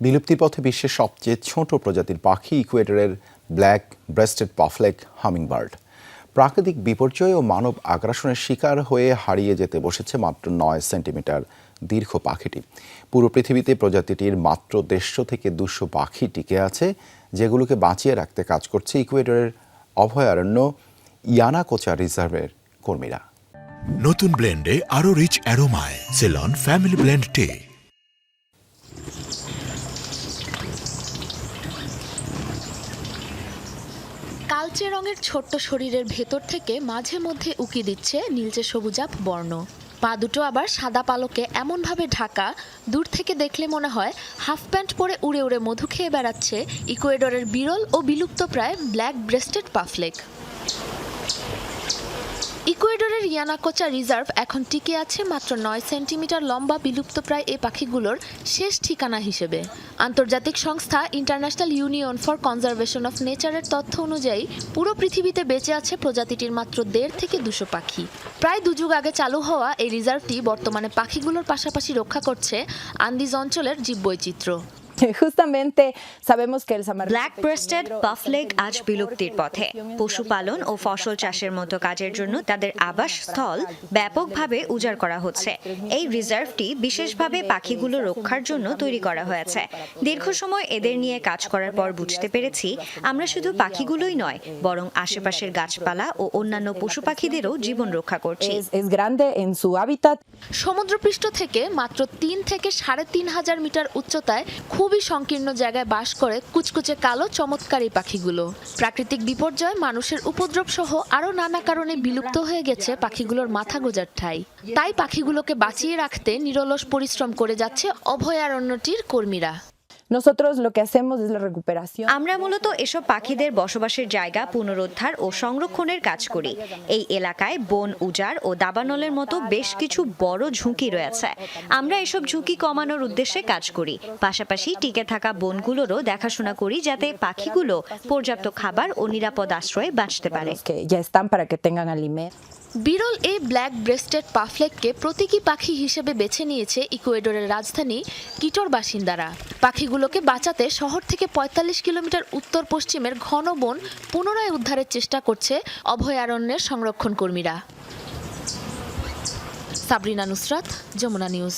বিলুপ্তির পথে বিশ্বের সবচেয়ে ছোট প্রজাতির পাখি ইকুয়েডরের ব্ল্যাক ব্রেস্টেড পাফলেক হামিংবার্ড। প্রাকৃতিক বিপর্যয় ও মানব আগ্রাসনের শিকার হয়ে হারিয়ে যেতে বসেছে মাত্র 9 সেন্টিমিটার দীর্ঘ পাখিটি। পুরো পৃথিবীতে প্রজাতিটির মাত্র 150 থেকে 200 পাখি টিকে আছে, যেগুলোকে বাঁচিয়ে রাখতে কাজ করছে ইকুয়েডরের অভয়ারণ্য ইয়ানাকোচা রিজার্ভের কর্মীরা। নতুন ব্লেন্ডে আরো রিচ অ্যারোমায় সেলন ফ্যামিলি ব্লেন্ড টে। কালচে রঙের ছোট্ট শরীরের ভেতর থেকে মাঝে মধ্যে উকি দিচ্ছে নীলচে সবুজাভ বর্ণ। পা দুটো আবার সাদা পালকে এমনভাবে ঢাকা, দূর থেকে দেখলে মনে হয় হাফ প্যান্ট পরে উড়ে উড়ে মধু খেয়ে বেড়াচ্ছে ইকুয়েডরের বিরল ও বিলুপ্তপ্রায় ব্ল্যাক ব্রেস্টেড পাফলেক। ইকুয়েডরের ইয়ানাকোচা রিজার্ভ এখন টিকে আছে মাত্র 9 সেন্টিমিটার লম্বা বিলুপ্তপ্রায় এই পাখিগুলোর শেষ ঠিকানা হিসেবে। আন্তর্জাতিক সংস্থা international union for conservation of নেচারের তথ্য অনুযায়ী পুরো পৃথিবীতে বেঁচে আছে প্রজাতিটির মাত্র 150 থেকে 200 পাখি। প্রায় 2 যুগ আগে চালু হওয়া এই রিজার্ভটি বর্তমানে পাখিগুলোর পাশাপাশি রক্ষা করছে আন্দিজ অঞ্চলের জীববৈচিত্র্য। ব্ল্যাক ব্রেস্টেড পাফলেক আজ বিলুপ্তির পথে। পশুপালন ও ফসল চাষের মতো কাজের জন্য তাদের আবাসস্থল ব্যাপকভাবে উজাড় করা হচ্ছে। এই রিজার্ভটি বিশেষভাবে পাখিগুলো রক্ষার জন্য তৈরি করা হয়েছে। দীর্ঘ সময় এদের নিয়ে কাজ করার পর বুঝতে পেরেছি, আমরা শুধু পাখিগুলোই নয়, বরং আশেপাশের গাছপালা ও অন্যান্য পশু পাখিদেরও জীবন রক্ষা করছি। সমুদ্রপৃষ্ঠ থেকে মাত্র 3 থেকে 3.5 মিটার উচ্চতায় খুবই সংকীর্ণ জায়গায় বাস করে কুচকুচে কালো চমৎকার এই পাখিগুলো। প্রাকৃতিক বিপর্যয়, মানুষের উপদ্রব সহ আরও নানা কারণে বিলুপ্ত হয়ে গেছে পাখিগুলোর মাথা গোঁজার ঠাঁই। তাই পাখিগুলোকে বাঁচিয়ে রাখতে নিরলস পরিশ্রম করে যাচ্ছে অভয়ারণ্যটির কর্মীরা। আমরা মূলত এসব পাখিদের বসবাসের জায়গা পুনরুদ্ধার ও সংরক্ষণের কাজ করি। এই এলাকায় বন উজাড় ও দাবানলের মতো বেশ কিছু বড় ঝুঁকি রয়েছে। আমরা এসব ঝুঁকি কমানোর উদ্দেশ্যে কাজ করি। পাশাপাশি টিকে থাকা বনগুলোরও দেখাশোনা করি, যাতে পাখিগুলো পর্যাপ্ত খাবার ও নিরাপদ আশ্রয়ে বাঁচতে পারে। বিরল এই ব্ল্যাক ব্রেস্টেড পাফলেককে প্রতীকী পাখি হিসেবে বেছে নিয়েছে ইকুয়েডরের রাজধানী কিটোর বাসিন্দারা। পাখিগুলোকে বাঁচাতে শহর থেকে 45 কিলোমিটার উত্তর পশ্চিমের ঘন বন পুনরায় উদ্ধারের চেষ্টা করছে অভয়ারণ্যের সংরক্ষণ কর্মীরা। সাবরিনা নুসরাত, যমুনা নিউজ।